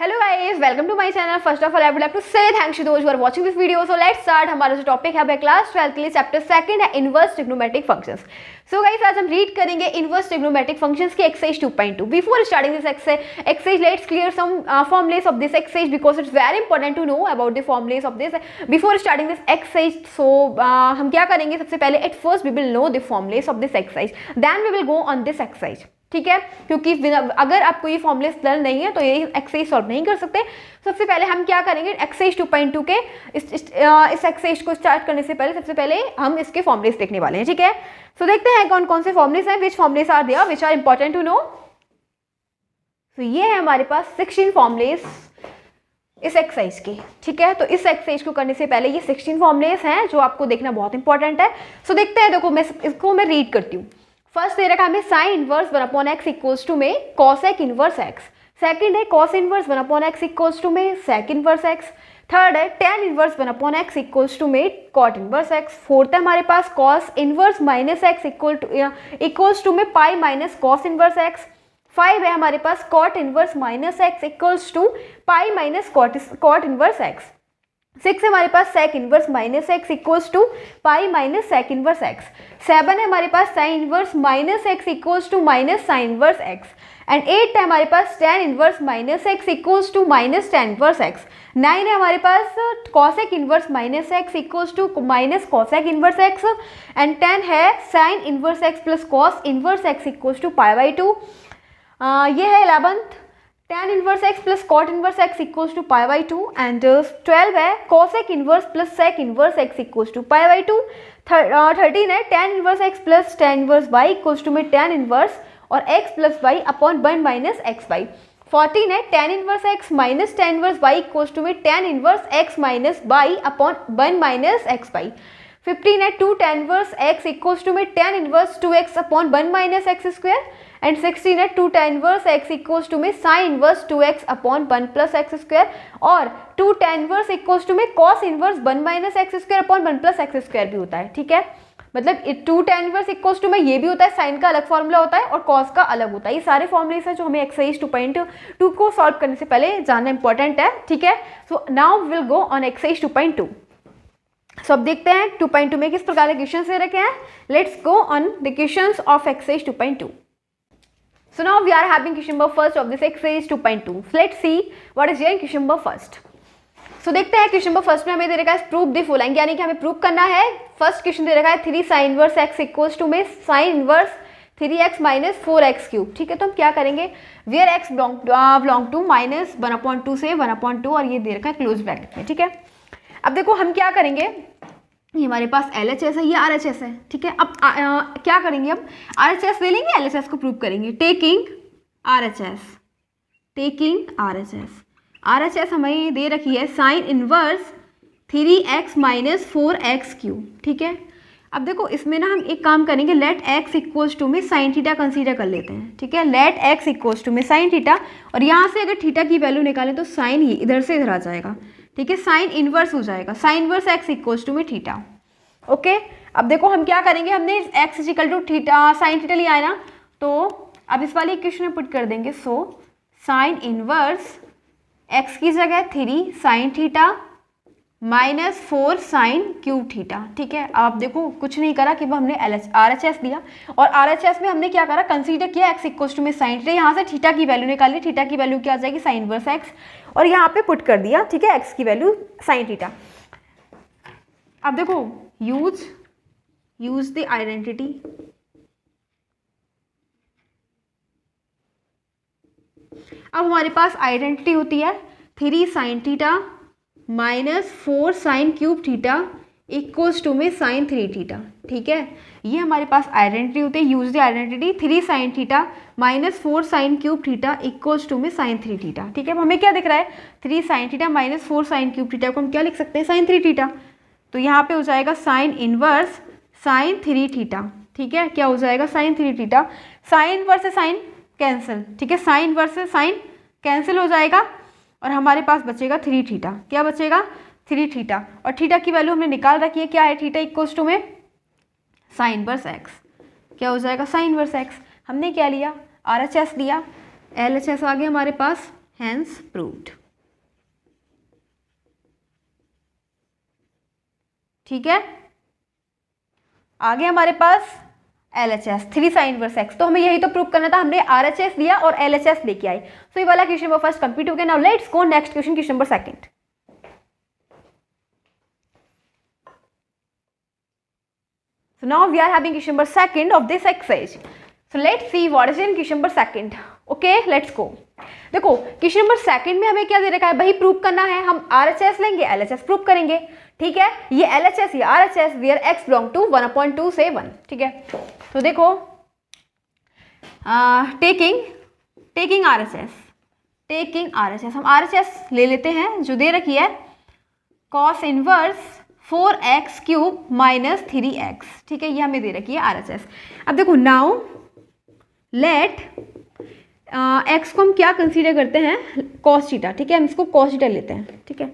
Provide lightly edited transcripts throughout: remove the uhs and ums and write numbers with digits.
Hello guys, welcome to my channel. First of all I would like to say thanks to those who are watching this video. So let's start. हमारा जो topic है class 12 के लिए chapter 2 है inverse trigonometric functions. So guys, आज हम read करेंगे inverse trigonometric functions की exercise 2.2। Before starting this exercise let's clear some formulas of this exercise because it's very important to know about the formulas of this before starting this exercise. So हम क्या करेंगे, सबसे पहले at first we will know the formulas of this exercise, then we will go on this exercise. ठीक है, क्योंकि अगर आपको ये फॉर्मुले क्लियर नहीं है तो ये एक्सरसाइज सॉल्व नहीं कर सकते। सबसे पहले हम क्या करेंगे, एक्सरसाइज 2.2 के इस एक्सरसाइज को स्टार्ट करने से पहले सबसे पहले हम इसके फॉर्मुलेस देखने वाले हैं। ठीक है, सो देखते हैं कौन कौन से फॉर्मुलेस हैं, which formulas are there which are important to know. तो ये है हमारे पास 16 फॉर्मुलेस इस एक्सरसाइज के। ठीक है, तो इस एक्सरसाइज को करने से पहले ये 16 फॉर्मुलेस हैं जो आपको देखना बहुत इंपॉर्टेंट है। सो देखते हैं, देखो इसको मैं रीड करती हूँ। फर्स्ट दे रखा है हमें sine inverse 1/x equals to में कॉसेक इनवर्स x। सेकंड है cos inverse 1/x equals to में सेक इनवर्स x। थर्ड है tan inverse 1/x equals to में कॉट इनवर्स x। फोर्थ है हमारे पास cos inverse minus x equals to में pi minus cos inverse x। 5 है हमारे पास cot inverse minus x equals to pi minus cot inverse x। 6 है हमारे पास सेक inverse minus x equals to pi minus sec inverse x। 7 है हमारे पास sine inverse minus x equals to minus sine inverse x। And 8 है हमारे पास tan inverse minus x equals to minus tan inverse x। 9 है हमारे पास cosec inverse minus x equals to minus cosec inverse x। And 10 है sine inverse x plus cos inverse x equals to π/2। ये है 11th tan inverse x plus cot inverse x equals to π/2। And 12 है cosec inverse plus sec inverse x equals to π/2। 13 है tan inverse x plus tan inverse y equals to में tan inverse और x plus y upon 1 minus xy। 14 है tan inverse x minus tan inverse y equals to में tan inverse x minus y upon 1 minus xy। 15 है 2 tan inverse x equals to में tan inverse 2x upon 1 minus x square. And 16 है 2 tan inverse x equals to में sine inverse 2x upon 1 plus x square. और 2 tan inverse equals to में cos inverse 1 minus x square upon 1 plus x square भी होता है। ठीक है, मतलब 2 tan इनवर्स इक्वल्स टू में ये भी होता है, साइन का अलग फॉर्मूला होता है और कॉस का अलग होता है। ये सारे फॉर्मुलेस हैं जो हमें एक्सरसाइज 2.2 को सॉल्व करने से पहले जानना इंपॉर्टेंट है। ठीक है, so now will go on exercise 2.2। सो अब देखते हैं 2.2 में किस प्रकार के क्वेश्चन दे रखे हैं। Let's go on the questions of exercise 2.2। So now we are having question number first of this exercise 2.2. So let's see what is here in question number first. So देखते हैं क्वेश्चन नंबर फर्स्ट में हमें दे रखा है prove the following, यानी कि हमें prove करना है। फर्स्ट क्वेश्चन दे रखा है 3 sine inverse x equals to में sine inverse 3x minus 4x cube. ठीक है, तो हम क्या करेंगे, where x belong to minus 1/2 से 1/2 और ये दे रखा है क्लोज ब्रैकेट में। ठीक है, अब देखो हम क्या करेंगे, ये हमारे पास LHS है, ये RHS है। ठीक है, अब क्या करेंगे, अब RHS ले लेंगे, LHS को प्रूव करेंगे। टेकिंग RHS हमें दे रखी है sine inverse 3x minus 4x cube. ठीक है, अब देखो इसमें ना हम एक काम करेंगे, लेट x इक्वल्स टू में साइन थीटा कंसीडर कर लेते हैं। ठीक है, लेट x इक्वल्स टू में साइन थीटा, और यहाँ से अगर थीटा की वैल्यू निकालें तो साइन ही इधर से इधर आ जाएगा। ठीक है, साइन इनवर्स हो जाएगा, sine inverse x equals to में थीटा। ओके, अब देखो हम क्या करेंगे, हमने x equal to theta sine theta लिया है ना, तो अब इस वाले इक्वेशन में पुट कर देंगे। सो साइन इनवर्स x की जगह 3 sine theta minus 4 sine cube theta. ठीक है, अब देखो कुछ नहीं करा कि हमने RHS दिया और RHS में हमने क्या करा, कंसीडर किया x इक्वल्स टू में साइन थीटा, यहाँ से थीटा की वैल्यू निकाली, थीटा की वैल्यू क्या आ जाएगी, साइन इनवर्स x, और यहाँ पे पुट कर दिया। ठीक है, x की वैल्यू साइन थीटा। अब देखो यूज द आइडेंटिटी। अब हमारे पास आइडेंटिटी होती है 3 sine theta minus 4 sine cube theta equals to में साइन 3 थीटा। ठीक है, ये हमारे पास आइडेंटिटी होती है। Use the identity 3 sine theta minus 4 sine cube theta equals to में साइन 3 थीटा। ठीक है, अब हमें क्या दिख रहा है, 3 sine theta minus 4 sine cube theta को हम क्या लिख सकते हैं, साइन 3 थीटा। तो यहाँ पे हो जाएगा साइन इनवर्स साइन 3 थीटा। ठीक है, क्या हो जाएगा, साइन 3 थीटा। साइन इनवर्स से साइन कैंसिल। ठीक है, साइन इनवर्स से साइन कैंसिल हो जाएगा और हमारे पास बचेगा 3 थीटा। क्या बचेगा, 3 थीटा, और थीटा की वैल्यू हमने निकाल रखी है, क्या है, थीटा इक्वल्स टू में साइन इनवर्स x। क्या हो जाएगा, साइन इनवर्स x। हमने क्या लिया, RHS लिया, LHS आ गया हमारे पास हैंस प्रूव्ड। ठीक है, आगे हमारे पास LHS 3 साइन इनवर्स x, तो हमें यही तो प्रूव करना था, हमने RHS लिया और LHS लेके आए। सो ये वाला क्वेश्चन नंबर फर्स्ट कंप्लीट हो गया। Now let's go next question, question number second. So now we are having question number second of this exercise. So let's see what is in question number second. Okay, let's go. देखो question number second में हमें क्या दे रखा है, वही prove करना है। हम RHS लेंगे, LHS प्रूव करेंगे। ठीक है, ये LHS ये RHS where x belong to 1/2 से 1। ठीक है, तो देखो टेकिंग RHS हम RHS ले लेते हैं जो दे रखी है cos inverse 4x cube minus 3x। ठीक है, ये हमें दे रखी है RHS। अब देखो नाउ लेट x को हम क्या कंसीडर करते हैं, cos थीटा। ठीक है, हम इसको cos थीटा लेते हैं। ठीक है,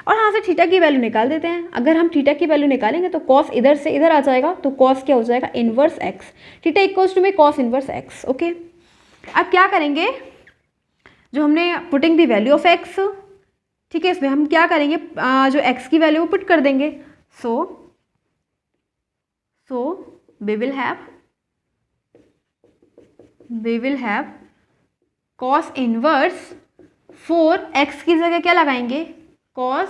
और यहाँ से थीटा की वैल्यू निकाल देते हैं। अगर हम थीटा की वैल्यू निकालेंगे तो cos इधर से इधर आ जाएगा, तो cos क्या हो जाएगा, inverse x। Theta equals to में cos इनवर्स x। ओके, अब क्या करेंगे, जो हमने putting the value of x, ठीक है, इसमें हम क्या करेंगे, जो x की वैल्यू वो पुट कर देंगे। So we will have cos inverse 4x की जगह क्या लगाएंगे, cos।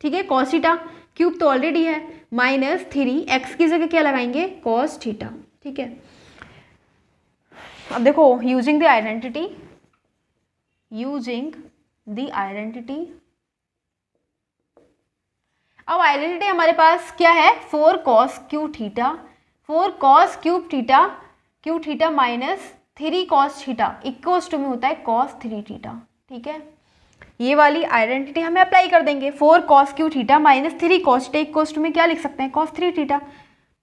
ठीक है, cos थीटा क्यूब तो ऑलरेडी है, माइनस 3x की जगह क्या लगाएंगे, cos थीटा। ठीक है, अब देखो यूजिंग द आइडेंटिटी अब आइडेंटिटी हमारे पास क्या है, 4 cos cube theta minus 3 cos theta equals to में होता है cos 3 थीटा। ठीक है, ये वाली आइडेंटिटी हमें अप्लाई कर देंगे। 4 cos cube theta minus 3 cos theta equals to में क्या लिख सकते हैं, cos 3 थीटा।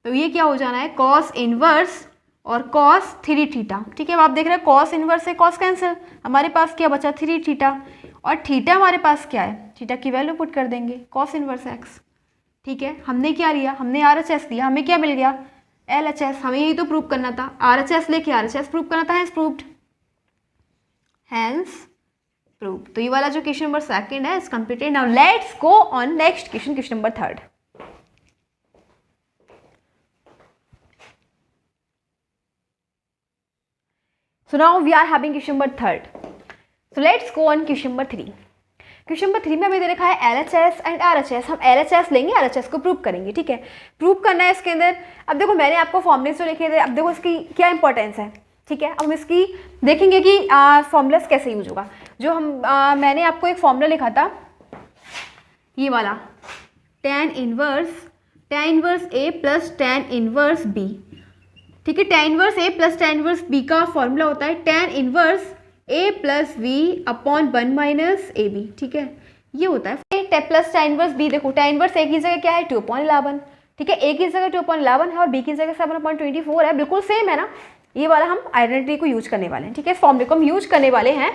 तो ये क्या हो जाना है, cos इनवर्स और cos 3 थीटा। ठीक है, अब आप देख रहे हैं cos इनवर्स से cos कैंसिल, हमारे पास क्या बचा 3 थीटा, और थीटा हमारे पास क्या है, थीटा की वैल्यू पुट कर देंगे cos इनवर्स x। ठीक है, हमने क्या लिया, हमने RHS लिया, हमें क्या मिल गया, LHS। हमें यही तो प्रूव करना था, RHS लेके RHS प्रूव करना था, हैंस प्रूव्ड। तो ये वाला जो क्वेश्चन नंबर सेकंड है is completed. Now let's go on next question, question number third. So now we are having question number third. So let's go on question number 3. Question number 3 में हमें दे रखा है LHS and RHS। हम LHS लेंगे, RHS को prove करेंगे। ठीक है, प्रूव करना है इसके अंदर। अब देखो मैंने आपको फॉर्मूले जो लिखे थे, अब देखो इसकी क्या इंपॉर्टेंस है। ठीक है, अब हम इसकी देखेंगे कि फॉर्मूलास कैसे यूज होगा। जो मैंने आपको एक फॉर्मूला लिखा था ये वाला, tan inverse A plus tan inverse B। ठीक है, tan inverse A plus tan inverse B का फॉर्मूला होता है tan inverse A plus V upon 1 minus AB। ठीक है, ये होता है प्लस tan इनवर्स B। देखो tan इनवर्स A की जगह क्या है, 2/11। ठीक है, A की जगह 2/11 है और B की जगह 7/24 है, बिल्कुल सेम है ना। ये वाला हम आइडेंटिटी को यूज करने वाले हैं। ठीक है, इस फॉर्मूले को हम यूज करने वाले हैं।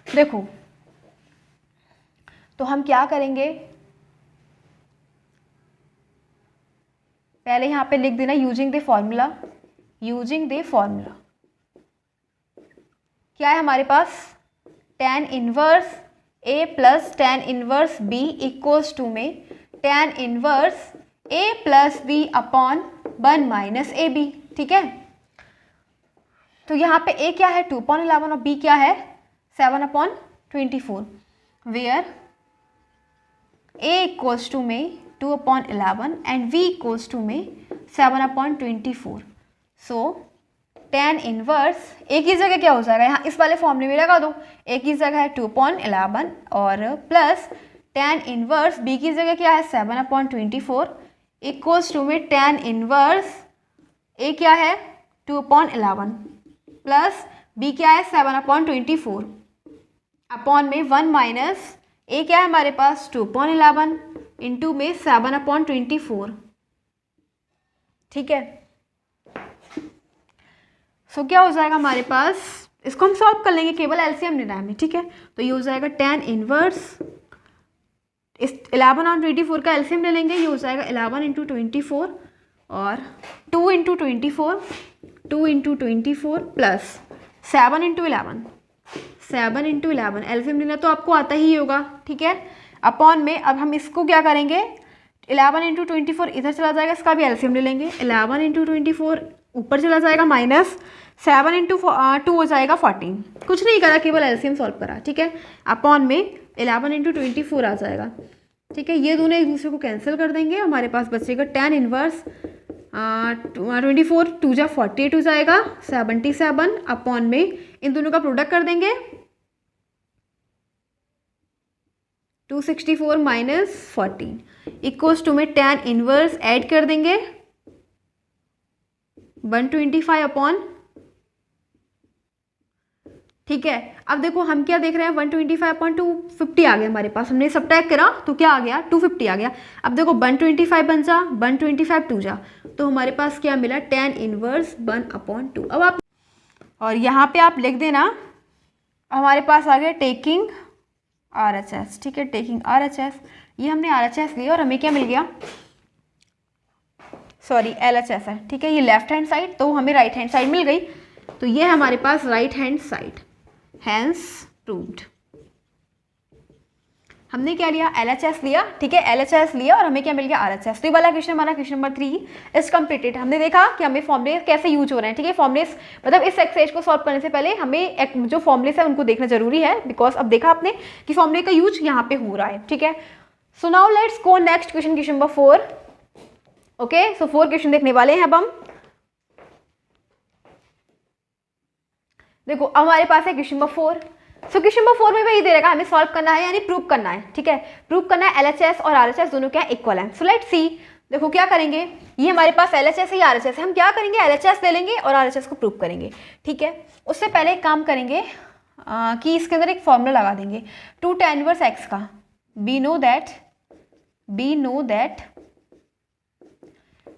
देखो तो हम क्या करेंगे, पहले यहाँ पे लिख देना यूजिंग द फॉर्मूला। क्या है हमारे पास, tan inverse A plus tan inverse B equals to में tan inverse A plus B upon 1 minus AB। ठीक है, तो यहाँ पे A क्या है 2/11 और B क्या है 7/24, वेयर A इक्वल्स टू में 2/11 एंड V इक्वल्स टू में 7/24। सो tan इनवर्स A की जगह क्या हो जाएगा, यहाँ इस वाले फॉर्मूले में लगा दो, A की जगह है 2/11 और प्लस tan इनवर्स B की जगह क्या है 7/24 इक्वल्स टू में tan इनवर्स A क्या है 2/11 प्लस B क्या है 7/24 अपॉन में 1 माइनस A क्या है हमारे पास 2/11 इंटू में 7/24। ठीक है, सो क्या हो जाएगा हमारे पास, इसको हम सॉल्व कर लेंगे, केवल एलसीएम लेना है हमें। ठीक है, तो ये हो जाएगा tan इनवर्स, इस 11 और 24 का एलसीएम ले लेंगे, ये हो जाएगा 11 इंटू 24 और 2 into 24 plus 7 into 11 7 into 11, LCM लेना तो आपको आता ही होगा, ठीक है। अपॉन में अब हम इसको क्या करेंगे, 11 इंटू 24 इधर चला जाएगा, इसका भी एलसीएम ले लेंगे। 11 इंटू 24 ऊपर चला जाएगा, माइनस 7 इंटू 2 हो जाएगा 14। कुछ नहीं करा, केवल एलसीएम सॉल्व करा, ठीक है। अपॉन में 11 इंटू 24 आ जाएगा, ठीक है। ये दोनों एक दूसरे को कैंसिल कर देंगे, हमारे पास बचेगा tan इनवर्स 24 2 जा 48 हो जाएगा 77। अपॉन में इन दोनों का प्रोडक्ट कर देंगे, 264 माइनस 14 इक्वल्स टू में tan इनवर्स ऐड कर देंगे 125 अपॉन, ठीक है। अब देखो हम क्या देख रहे हैं, 125 अपॉन 250 आ गया हमारे पास, हमने सब्ट्रैक्ट करा तो क्या आ गया, 250 आ गया। अब देखो 125 बन जा, 125 2 जा, तो हमारे पास क्या मिला, tan इनवर्स 1 अपॉन 2। अब आप और यहाँ पे आप लिख देना, हमारे पास आ गया टेकिंग RHS, ठीक है, टेकिंग RHS। ये हमने RHS लिया और हमें क्या मिल गया, सॉरी LHS है, ठीक है। ये लेफ्ट हैंड साइड, तो हमें राइट हैंड साइड मिल गई, तो ये हमारे पास right hand side, hence proved. हमने क्या लिया, LHS लिया, ठीक है, LHS लिया और हमें क्या मिल गया, RHS। तो ये वाला क्वेश्चन हमारा क्वेश्चन नंबर 3 इज कम्प्लीटेड। हमने देखा कि हमें फॉर्मुले कैसे यूज हो रहे हैं, ठीक है। फॉर्मुलेस मतलब इस एक्सरसाइज को सॉल्व करने से पहले हमें जो फॉर्मुलेस है उनको देखना जरूरी है, बिकॉज अब देखा आपने कि फॉर्मुले का यूज यहाँ पे हो रहा है, ठीक है। So now let's go next question, question number 4। Okay, so 4 question देखने वाले हैं अब हम। देखो हमारे पास है question number 4। So question number 4 में वही दे रखा, हमें सॉल्व करना है, यानी प्रूव करना है, ठीक है। प्रूव करना है LHS और RHS दोनों क्या इक्वल हैं। सो लेट्स सी, देखो क्या करेंगे, ये हमारे पास LHS है या RHS है, हम क्या करेंगे, LHS ले लेंगे और RHS को प्रूव करेंगे, ठीक है। उससे पहले एक काम करेंगे कि इसके अंदर एक फॉर्मूला लगा देंगे 2 tan इनवर्स x का। We know that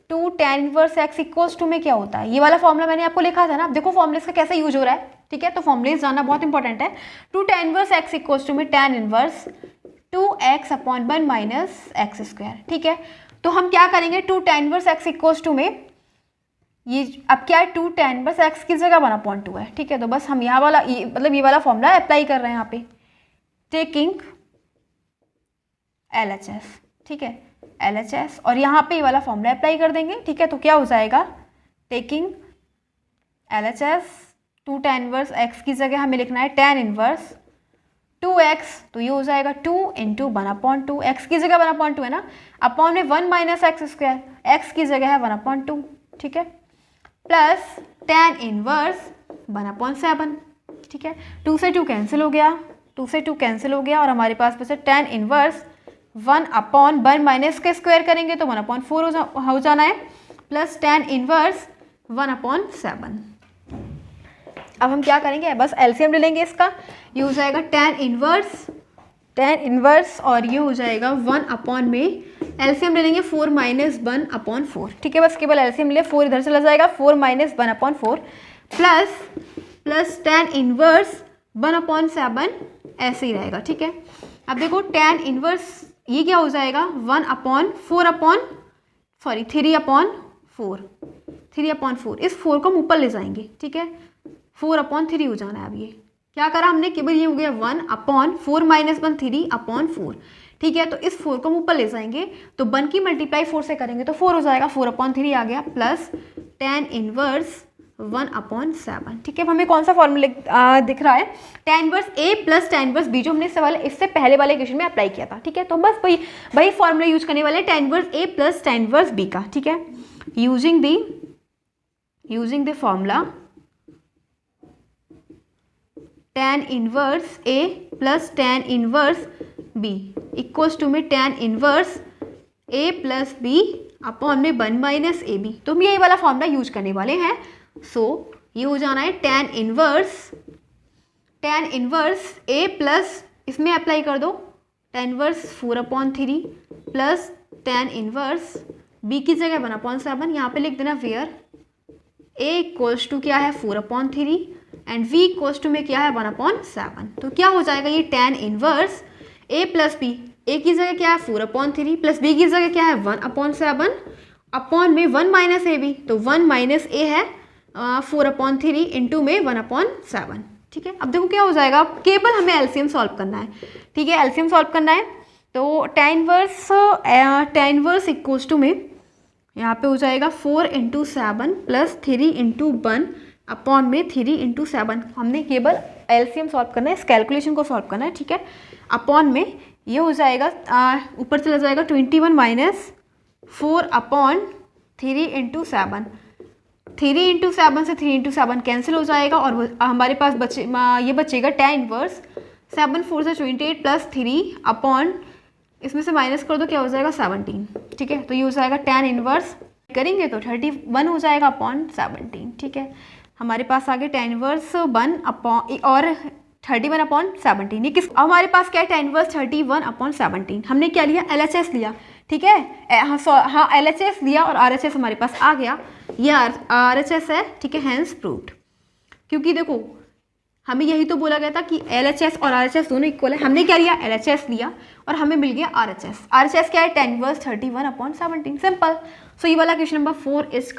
2 tan inverse x equals to में क्या होता है, ये वाला फॉर्मूला मैंने आपको लिखा था ना। अब देखो फॉर्मूले का कैसे यूज हो रहा है, ठीक है, तो फॉर्मूले जानना बहुत इंपॉर्टेंट है। 2 tan inverse x equals to में tan inverse 2x upon 1 minus x square, ठीक है। तो हम क्या करेंगे, 2 tan inverse x equals to में ये अब क्या है, 2 tan इनवर्स x की जगह 1/2 है, ठीक है। तो बस हम यहाँ वाला मतलब ये वाला फॉर्मूला अप्लाई कर रहे हैं यहाँ पे, टेकिंग LHS, ठीक है, LHS, और यहाँ पे ये वाला फॉर्मूला अप्लाई कर देंगे, ठीक है। तो क्या हो जाएगा, taking LHS 2 tan inverse x की जगह हमें लिखना है tan इनवर्स 2x, तो ये हो जाएगा 2 इंटू 1/2, x की जगह 1/2 है ना, अपॉन में 1 माइनस एक्स स्क्वायर, x की जगह है 1/2, ठीक है, प्लस tan इनवर्स 1/7, ठीक है। 2 से 2 कैंसिल हो गया, 2 से 2 कैंसिल हो गया और हमारे पास बचा tan इनवर्स 1/1 माइनस के स्क्वायर करेंगे तो 1/4 हो जाना है, प्लस tan इनवर्स 1/7। अब हम क्या करेंगे, बस एलसीएम ले लेंगे इसका, ये हो जाएगा tan इनवर्स और ये हो जाएगा 1/, में एलसीएम ले लेंगे 4 माइनस 1/4, ठीक है। बस केवल एलसीएम ले, 4 इधर चला जाएगा, 4 माइनस 1/4 प्लस tan इनवर्स 1/7 ऐसे ही रहेगा, ठीक है। अब देखो tan इनवर्स ये क्या हो जाएगा, 3/4, इस 4 को हम ऊपर ले जाएंगे, ठीक है, 4/3 हो जाना है। अब ये क्या करा हमने, केवल ये हो गया 1/4 माइनस 1 3/4, ठीक है। तो इस 4 को हम ऊपर ले जाएंगे, तो 1 की मल्टीप्लाई 4 से करेंगे तो 4 हो जाएगा, 4/3 आ गया, प्लस tan इनवर्स 1/7, ठीक है। हमें कौन सा फॉर्मूला दिख रहा है, tan inverse A plus tan inverse B, जो हमने इससे पहले वाले क्वेश्चन में अप्लाई किया था, ठीक है। तो बस वही फॉर्मूला यूज करने वाले tan inverse A plus tan inverse B का, ठीक है। Using the formula tan inverse A plus tan inverse B equals to में tan inverse A plus B upon में 1 माइनस AB, तो हम यही वाला फॉर्मूला यूज करने वाले हैं। सो ये हो जाना है tan इनवर्स A प्लस, इसमें अप्लाई कर दो tan inverse 4/3 plus tan inverse B की जगह 1/7, यहाँ पे लिख देना वेयर A इक्वल्स टू क्या है 4/3 एंड V इक्वल्स टू में क्या है 1/7। तो क्या हो जाएगा, ये tan inverse A plus B, A की जगह क्या है 4/3 प्लस B की जगह क्या है 1/7 अपॉन में 1 माइनस AB, तो 1 माइनस A है 4/3 इंटू में 1/7, ठीक है। अब देखो क्या हो जाएगा, केवल हमें एलसीएम सॉल्व करना है, ठीक है, एलसीएम सॉल्व करना है। तो tan इनवर्स इक्वल्स टू में यहाँ पे हो जाएगा 4 × 7 प्लस 3 × 1 अपॉन में 3 × 7। हमने केवल एलसीएम सॉल्व करना है, इस कैलकुलेशन को सॉल्व करना है, ठीक है। अपॉन में ये हो जाएगा ऊपर चला जाएगा 21 माइनस 4 अपॉन 3 × 7। 3 × 7 से 3 × 7 कैंसिल हो जाएगा और हमारे पास ये बचेगा tan इनवर्स 7 4 से 28 प्लस 3 अपॉन इसमें से माइनस कर दो, क्या हो जाएगा 17, ठीक है। तो ये हो जाएगा tan इनवर्स करेंगे तो 31 हो जाएगा अपॉन 17, ठीक है। हमारे पास आगे tan इनवर्स 1 अपॉन और 31 अपॉन 17। ये किस हमारे पास क्या है, tan इनवर्स 31 अपॉन 17। हमने क्या लिया, LHS लिया, ठीक है। हाँ LHS लिया और RHS हमारे पास आ गया, ये RHS है, ठीक है, हैंस प्रूव्ड। क्योंकि देखो हमें यही तो बोला गया था कि LHS और RHS दोनों इक्वल है। हमने क्या लिया, LHS लिया और हमें मिल गया RHS। RHS क्या है, tan इनवर्स 31 अपॉन 17, सिंपल। सो ये वाला क्वेश्चन नंबर 4 इज